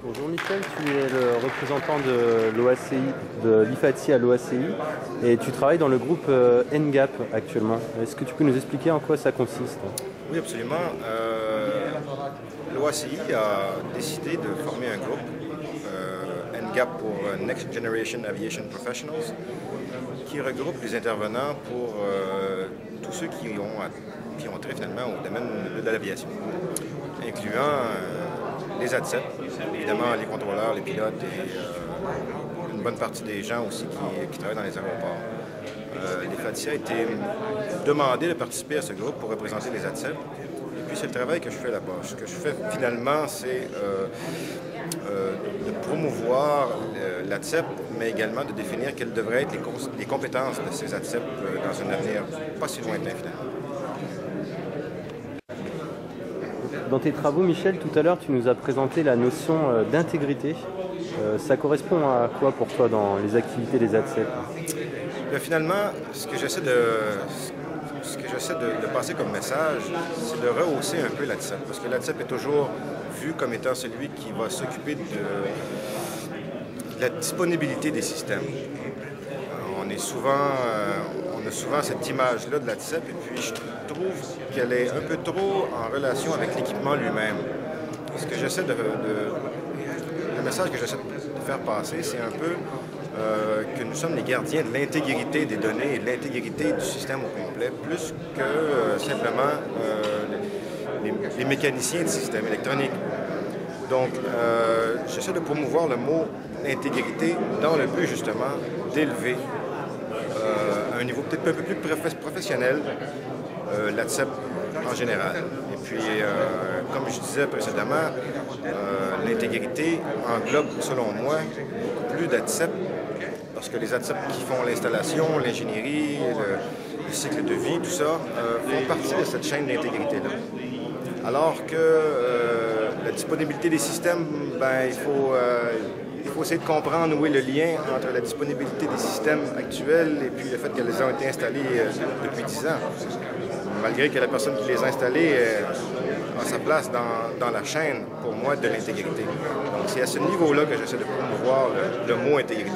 Bonjour Michel, tu es le représentant de l'OACI, de l'IFATI à l'OACI et tu travailles dans le groupe NGAP actuellement. Est-ce que tu peux nous expliquer en quoi ça consiste? Oui, absolument. L'OACI a décidé de former un groupe, NGAP pour Next Generation Aviation Professionals, qui regroupe les intervenants pour tous ceux qui ont trait finalement au domaine de l'aviation, incluant les ADCEP, évidemment les contrôleurs, les pilotes et une bonne partie des gens aussi qui travaillent dans les aéroports. L'IFATI a été demandé de participer à ce groupe pour représenter les ADCEP. Et puis c'est le travail que je fais là-bas. Ce que je fais finalement, c'est de promouvoir l'ADCEP, mais également de définir quelles devraient être les compétences de ces ADCEP dans un avenir pas si lointain finalement. Dans tes travaux, Michel, tout à l'heure, tu nous as présenté la notion d'intégrité. Ça correspond à quoi pour toi dans les activités des ADCEP? Finalement, ce que j'essaie de passer comme message, c'est de rehausser un peu l'ADCEP, parce que l'ADCEP est toujours vu comme étant celui qui va s'occuper de la disponibilité des systèmes. On a souvent cette image-là de l'ADCEP, et puis je trouve qu'elle est un peu trop en relation avec l'équipement lui-même. Le message que j'essaie de faire passer, c'est un peu que nous sommes les gardiens de l'intégrité des données et de l'intégrité du système au complet, plus que simplement les mécaniciens du système électronique. Donc, j'essaie de promouvoir le mot intégrité dans le but justement d'élever à un niveau peut-être un peu plus professionnel l'ADCEP en général. Et puis, comme je disais précédemment, l'intégrité englobe, selon moi, beaucoup plus d'ADCEP, parce que les ADCEP qui font l'installation, l'ingénierie, le cycle de vie, tout ça, font partie de cette chaîne d'intégrité-là. Alors que la disponibilité des systèmes, il faut essayer de comprendre où est le lien entre la disponibilité des systèmes actuels et puis le fait qu'elles ont été installés depuis 10 ans. Malgré que la personne qui les a installés a sa place dans la chaîne, pour moi, de l'intégrité. Donc c'est à ce niveau-là que j'essaie de promouvoir le mot intégrité.